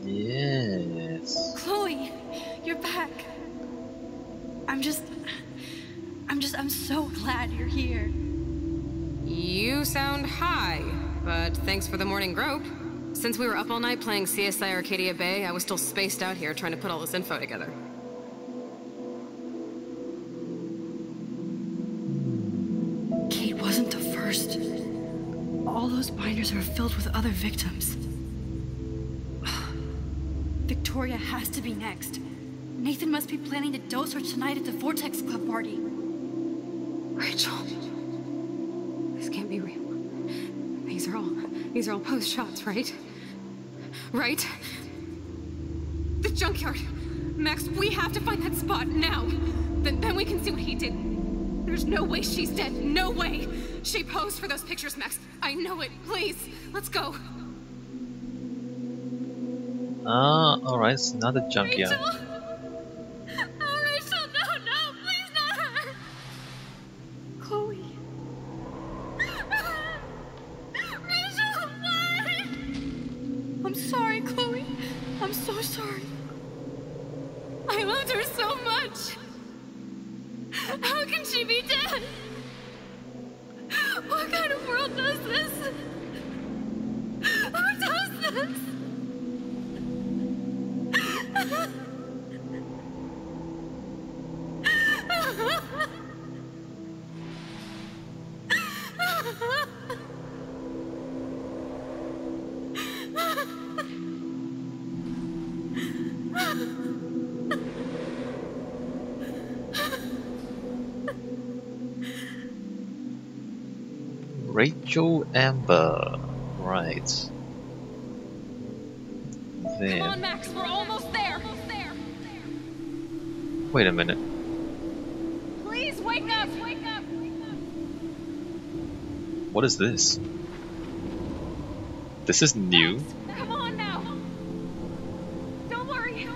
Yes. Chloe, you're back. I'm so glad you're here. You sound high, but thanks for the morning grope. Since we were up all night playing CSI Arcadia Bay, I was still spaced out here trying to put all this info together. Kate wasn't the first. All those binders are filled with other victims. Victoria has to be next. Nathan must be planning to dose her tonight at the Vortex Club party. Rachel. This can't be real. These are all post shots, right? Right? The junkyard. Max, we have to find that spot now. Then we can see what he did. There's no way she's dead. No way. She posed for those pictures, Max. I know it. Please, let's go. Alright, it's another junkyard. Rachel? Oh, Rachel, no, please not her. Chloe. Rachel, why? I'm sorry, Chloe. I'm so sorry. I loved her so much. How can she be dead? What kind of world does this? Who does this? Rachel Amber. Right. Then. Come on, Max, we're almost there. Wait a minute. Please wake up. What is this? This is new. Come on now. Don't worry.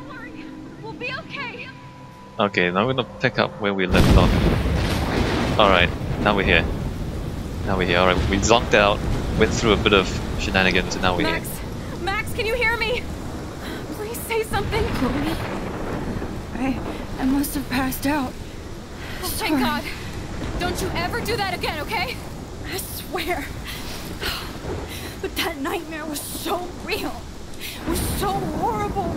We'll be okay. Okay, now we're gonna pick up where we left off. Alright, now we're here. Alright, we zonked out, went through a bit of shenanigans, and now we're here. Max, can you hear me? Please say something. Chloe, I must have passed out. Oh, thank God. Don't you ever do that again, okay? I swear. But that nightmare was so real. It was so horrible.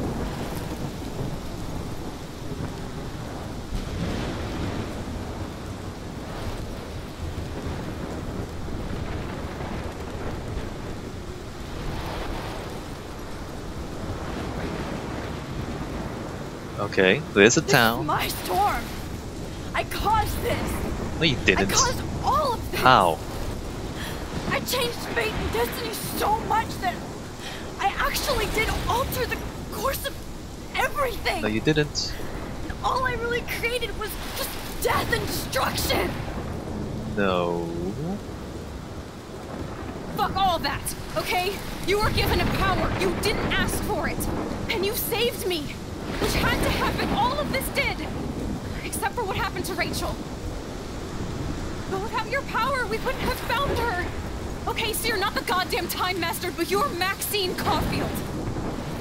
Okay, there's a town. My storm. I caused this. No, you didn't. I caused all of this. How? I changed fate and destiny so much that I actually did alter the course of everything. No, you didn't. And all I really created was just death and destruction. No. Fuck all that, okay? You were given a power. You didn't ask for it. And you saved me. Which had to happen. All of this did. Except for what happened to Rachel. But without your power, we wouldn't have found her. Okay, so you're not the goddamn Time Master, but you're Maxine Caulfield.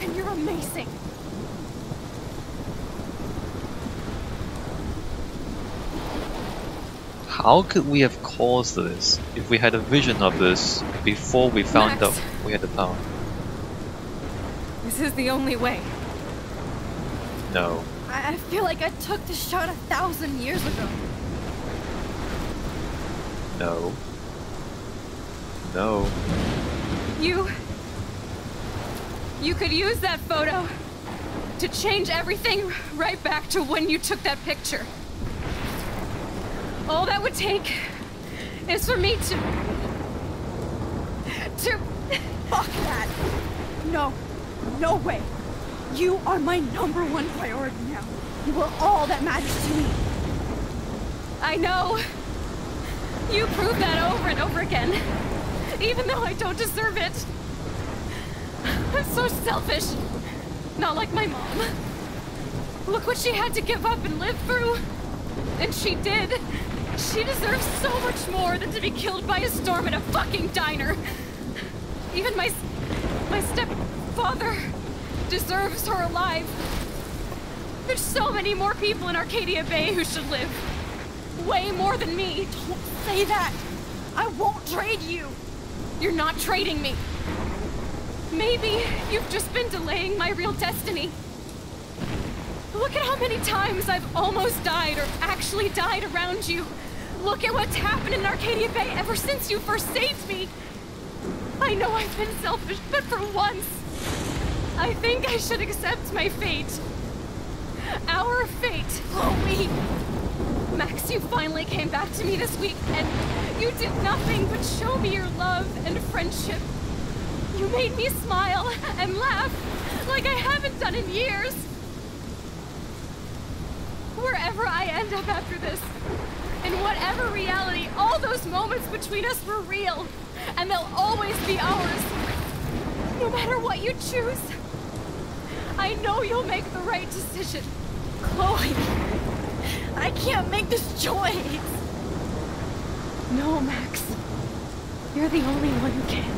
And you're amazing. How could we have caused this if we had a vision of this before we found Max. out we had the power? This is the only way. No. I feel like I took the shot 1,000 years ago. No. No. You could use that photo to change everything right back to when you took that picture. All that would take is for me to... Fuck that. No way. You are my #1 priority now. You are all that matters to me. I know. You prove that over and over again. Even though I don't deserve it. I'm so selfish. Not like my mom. Look what she had to give up and live through. And she did. She deserves so much more than to be killed by a storm in a fucking diner. Even my stepfather deserves her alive. There's so many more people in Arcadia Bay who should live. Way more than me. Don't say that. I won't trade you. You're not trading me. Maybe you've just been delaying my real destiny. Look at how many times I've almost died or actually died around you. Look at what's happened in Arcadia Bay ever since you first saved me. I know I've been selfish, but for once, I think I should accept my fate. Our fate. Chloe! Max, you finally came back to me this week, and you did nothing but show me your love and friendship. You made me smile and laugh like I haven't done in years. Wherever I end up after this, in whatever reality, all those moments between us were real, and they'll always be ours. No matter what you choose, I know you'll make the right decision. Chloe! I can't make this choice! No, Max. You're the only one who can.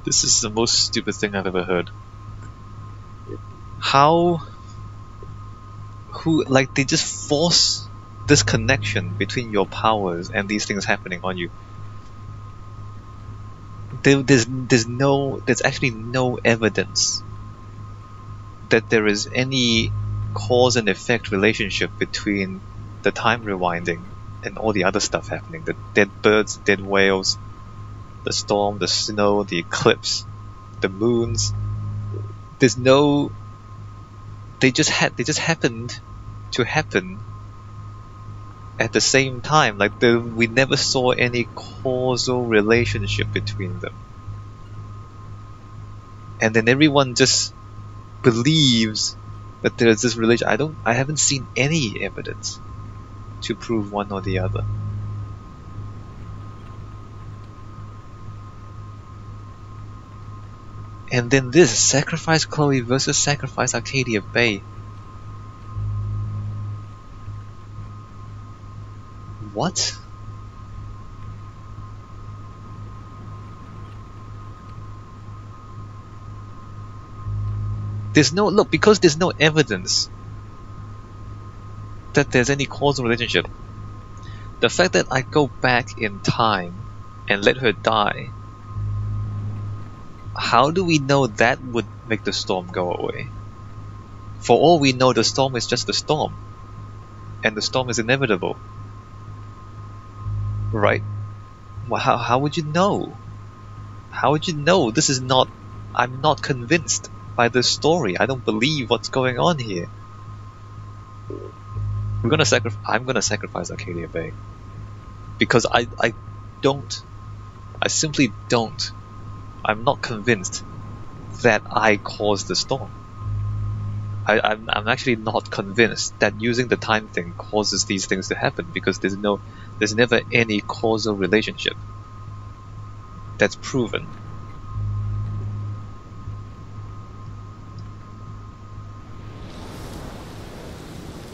This is the most stupid thing I've ever heard. How... like, they just force this connection between your powers and these things happening on you. There's actually no evidence that there is any cause and effect relationship between the time rewinding and all the other stuff happening. The dead birds, dead whales, the storm, the snow, the eclipse, the moons. There's no... They just happened to happen at the same time. Like, we never saw any causal relationship between them. And then everyone just believes that there's this relation. I haven't seen any evidence to prove one or the other. And then this, sacrifice Chloe versus sacrifice Arcadia Bay. What? Because there's no evidence that there's any causal relationship. The fact that I go back in time and let her die, how do we know that would make the storm go away? For all we know, the storm is just a storm, and the storm is inevitable. Right? Well, how would you know? How would you know? This is not... I'm not convinced by this story. I don't believe what's going on here. I'm gonna sacrifice Arcadia Bay. Because I simply don't. I'm not convinced that I caused the storm. I'm actually not convinced that using the time thing causes these things to happen, because there's never any causal relationship that's proven.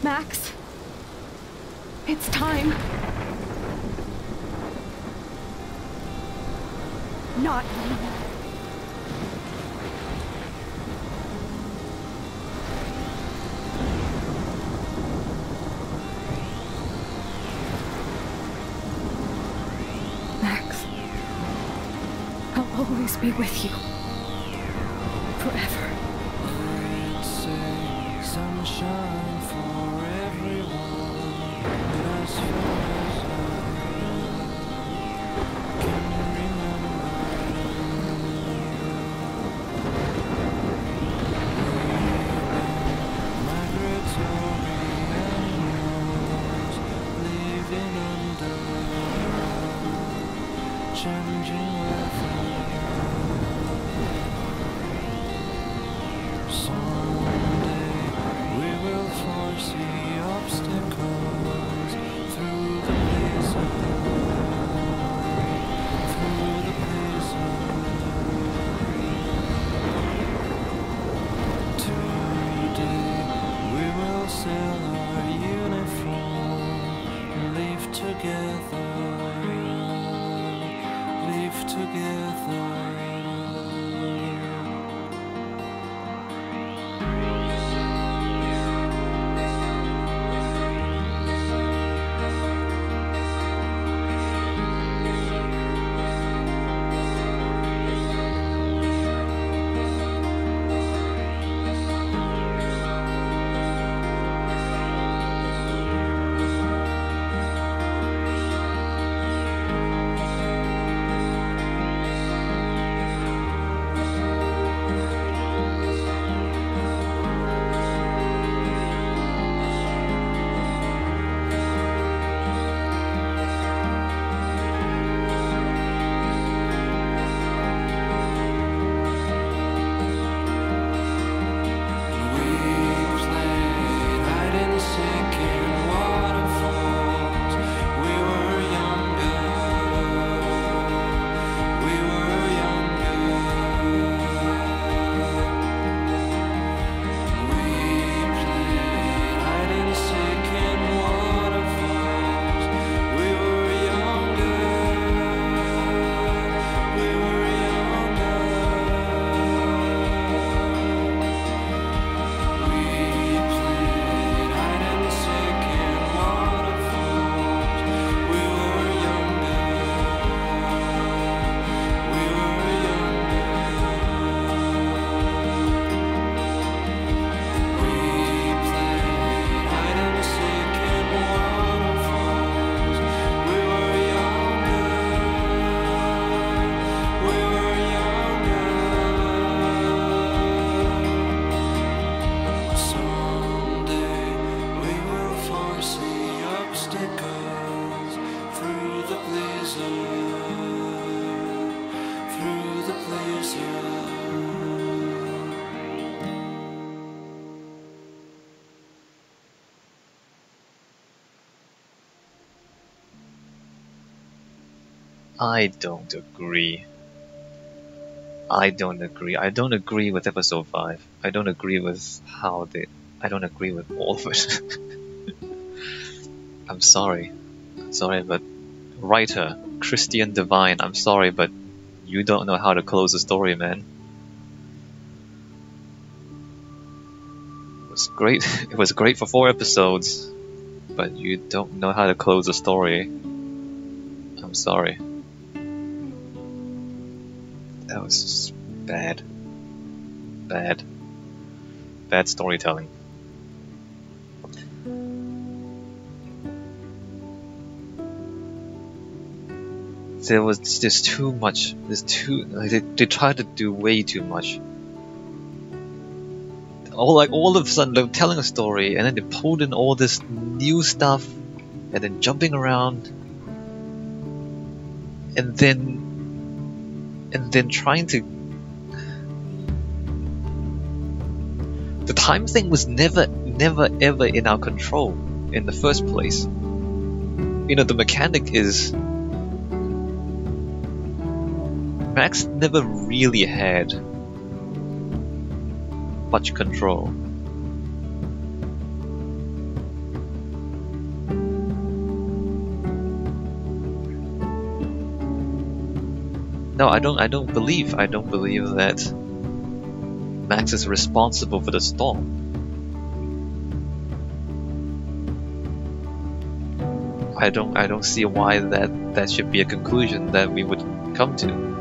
Max, it's time. Not anymore. Max, I'll always be with you. Forever. I'd say sunshine for everyone, but as far as I can remember, migratory animals living under changing weather. Someday we will foresee obstacles through the blizzard, through the blizzard. Today we will sell our uniform and leave together, live together. I don't agree. I don't agree. I don't agree with episode 5. I don't agree with how they... I don't agree with all of it. I'm sorry. I'm sorry, but... Writer, Christian Divine, I'm sorry, but you don't know how to close a story, man. It was great. It was great for 4 episodes, but you don't know how to close a story. I'm sorry. That was just bad. Bad. Bad storytelling. There was just too much. There's too. They tried to do way too much. All of a sudden they're telling a story, and then they pulled in all this new stuff, and then jumping around, and then trying to... The time thing was never ever in our control in the first place. You know, the mechanic is... Max never really had much control. No, I don't believe that Max is responsible for the storm. I don't see why that should be a conclusion that we would come to.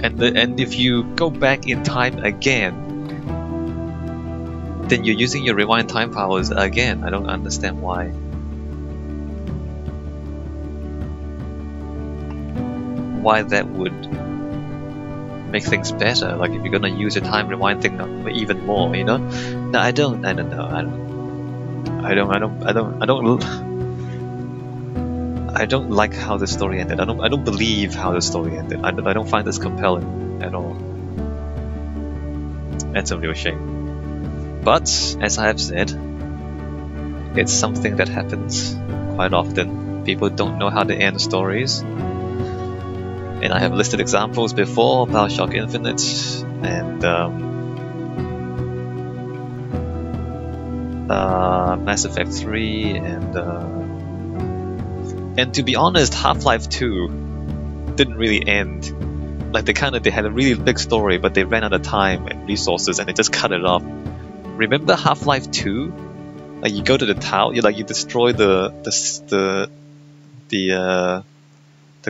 And if you go back in time again, then you're using your rewind time powers again. I don't understand why. Why that would make things better. Like if you're gonna use your time rewind thing even more, you know? No, I don't like how the story ended. I don't believe how the story ended. I don't find this compelling at all. That's a real shame. But as I have said, it's something that happens quite often. People don't know how to end stories. And I have listed examples before about Shock Infinite, and Mass Effect 3, and to be honest, Half-Life 2 didn't really end. Like they had a really big story, but they ran out of time and resources, and they just cut it off. Remember Half-Life 2? Like you go to the tower, you destroy the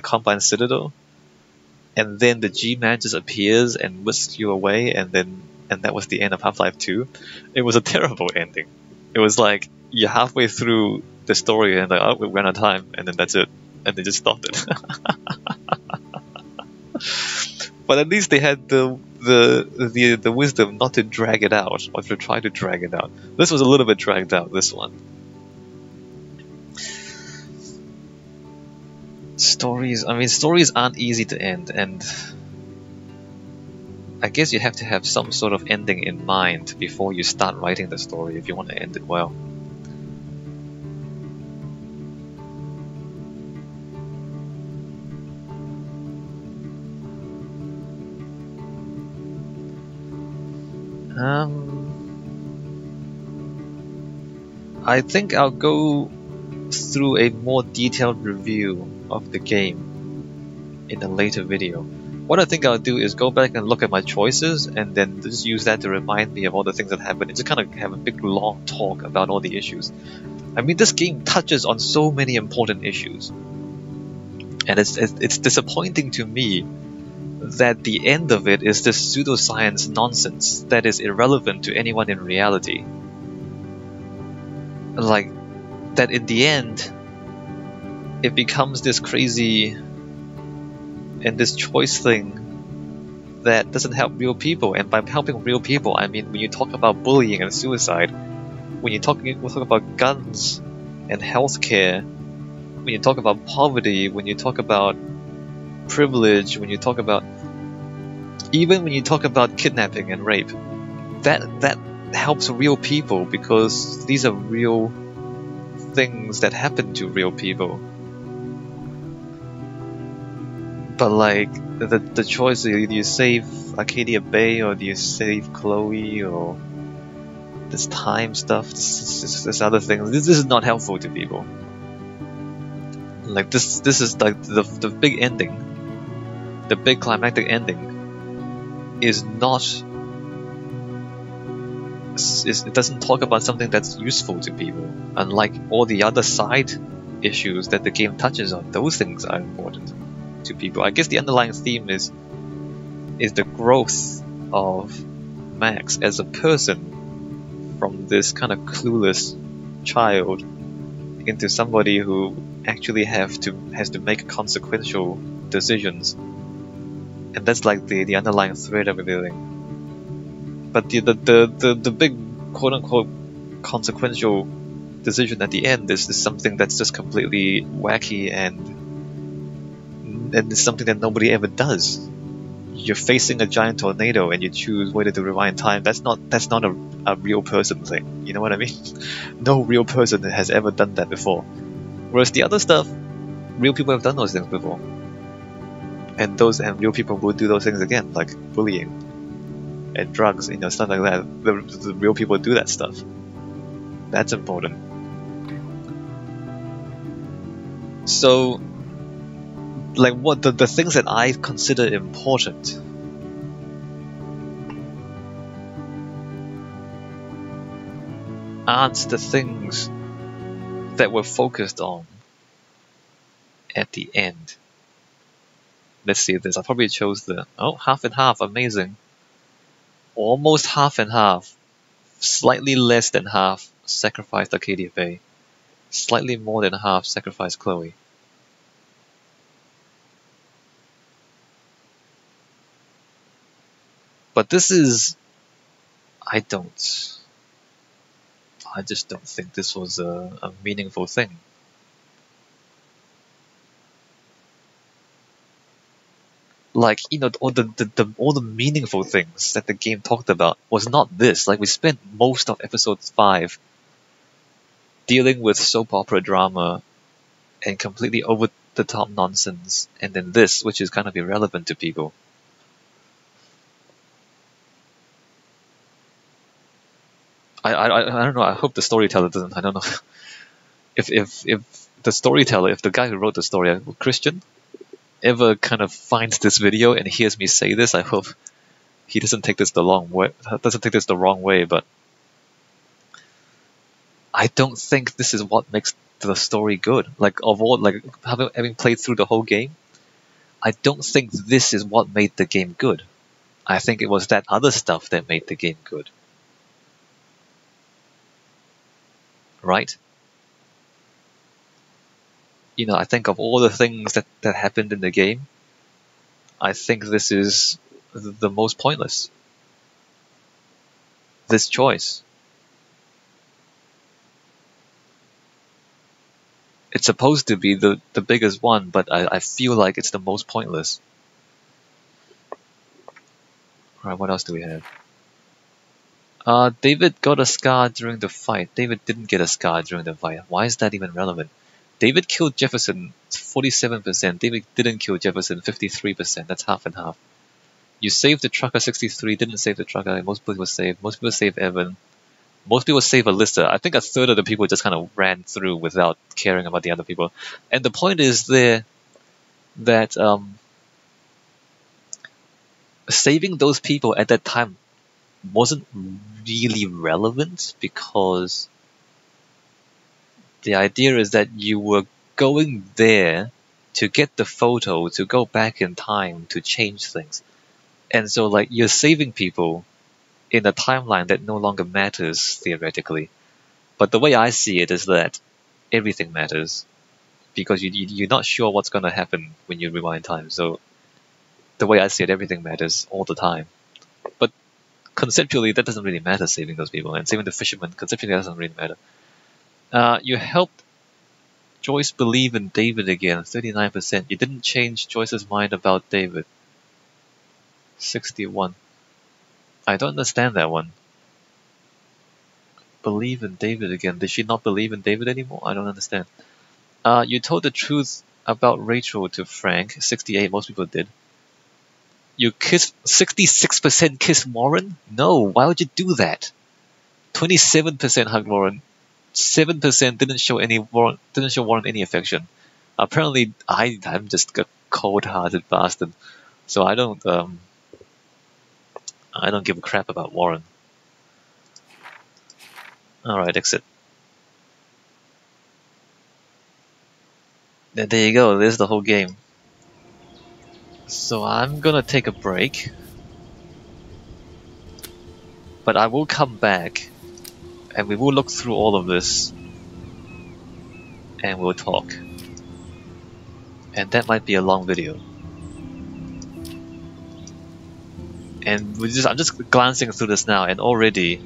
Combine Citadel, and then the G-Man just appears and whisks you away, and that was the end of Half-Life 2. It was a terrible ending. It was like you're halfway through the story and like, oh, we ran out of time, and then that's it, and they just stopped it. But at least they had the wisdom not to drag it out, or to try to drag it out. This was a little bit dragged out, this one. Stories aren't easy to end, and I guess you have to have some sort of ending in mind before you start writing the story if you want to end it well. I think I'll go through a more detailed review of the game in a later video. What I think I'll do is go back and look at my choices and then just use that to remind me of all the things that happened and just kind of have a big long talk about all the issues. I mean, this game touches on so many important issues, and it's disappointing to me that the end of it is this pseudoscience nonsense that is irrelevant to anyone in reality. Like, that in the end, it becomes this crazy and this choice thing that doesn't help real people. And by helping real people, I mean when you talk about bullying and suicide, when you talk about guns and healthcare, when you talk about poverty, when you talk about privilege, when you talk about kidnapping and rape, that helps real people, because these are real things that happen to real people. But like the choice, do you save Arcadia Bay or do you save Chloe, or this time stuff, this other thing? This is not helpful to people. Like this is like the big ending, the big climactic ending is not. It doesn't talk about something that's useful to people, unlike all the other side issues that the game touches on. Those things are important to people. I guess the underlying theme is the growth of Max as a person from this kind of clueless child into somebody who actually has to make consequential decisions, and that's like the underlying thread of everything. But the big quote-unquote consequential decision at the end is something that's just completely wacky and it's something that nobody ever does. You're facing a giant tornado and you choose whether to rewind time. That's not a real person thing. You know what I mean? No real person has ever done that before. Whereas the other stuff, real people have done those things before. And real people will do those things again, like bullying and drugs, stuff like that. The real people do that stuff. That's important. So, like, what the things that I consider important aren't the things that were focused on at the end. Let's see this. I probably chose half and half. Amazing. Almost half and half, slightly less than half sacrificed Arcadia Bay, slightly more than half sacrificed Chloe. But this is, I just don't think this was a meaningful thing. Like, all the meaningful things that the game talked about was not this. Like, we spent most of episode 5 dealing with soap opera drama and completely over the top nonsense, and then this, which is kind of irrelevant to people. I don't know. I hope the storyteller doesn't. I don't know if the storyteller, if the guy who wrote the story, Christian, ever kind of finds this video and hears me say this, I hope he doesn't take this the wrong way. But I don't think this is what makes the story good. Like of all, like having played through the whole game, I don't think this is what made the game good. I think it was that other stuff that made the game good. Right? You know, I think of all the things that happened in the game, I think this is the most pointless. This choice. It's supposed to be the biggest one, but I feel like it's the most pointless. Alright, what else do we have? David got a scar during the fight. David didn't get a scar during the fight. Why is that even relevant? David killed Jefferson 47%. David didn't kill Jefferson 53%. That's half and half. You saved the trucker 63, didn't save the trucker. Most people saved. Most people saved Evan. Most people save Alyssa. I think a third of the people just kind of ran through without caring about the other people. And the point is there that saving those people at that time wasn't really relevant, because the idea is that you were going there to get the photo, to go back in time to change things. And so like you're saving people in a timeline that no longer matters theoretically. But the way I see it is that everything matters, because you're not sure what's going to happen when you rewind time. So the way I see it, everything matters all the time. But conceptually, that doesn't really matter, saving those people. And saving the fisherman, conceptually, that doesn't really matter. You helped Joyce believe in David again, 39%. You didn't change Joyce's mind about David, 61. I don't understand that one. Believe in David again. Did she not believe in David anymore? I don't understand. You told the truth about Rachel to Frank, 68. Most people did. You kissed 66% kissed Warren? No, why would you do that? 27% hugged Warren. 7% didn't show Warren any affection. Apparently, I'm just a cold-hearted bastard, so I don't give a crap about Warren. All right, exit. Then there you go. There's the whole game. So I'm gonna take a break, but I will come back, and we will look through all of this, and we'll talk. And that might be a long video. And I'm just glancing through this now, and already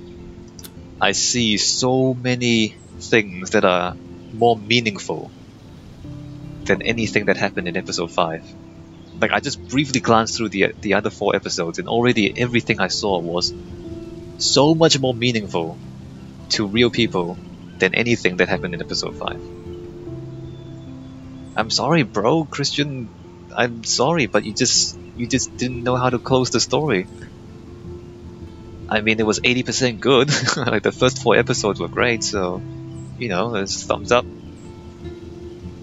I see so many things that are more meaningful than anything that happened in episode 5. Like, I just briefly glanced through the other 4 episodes, and already everything I saw was so much more meaningful to real people than anything that happened in episode 5. I'm sorry, bro, Christian. I'm sorry, but you just didn't know how to close the story. I mean, it was 80% good. Like, the first 4 episodes were great, so, you know, it's thumbs up.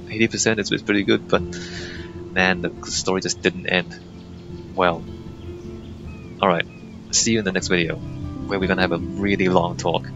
80% is pretty good, but man, the story just didn't end well. Alright, see you in the next video, where we're gonna have a really long talk.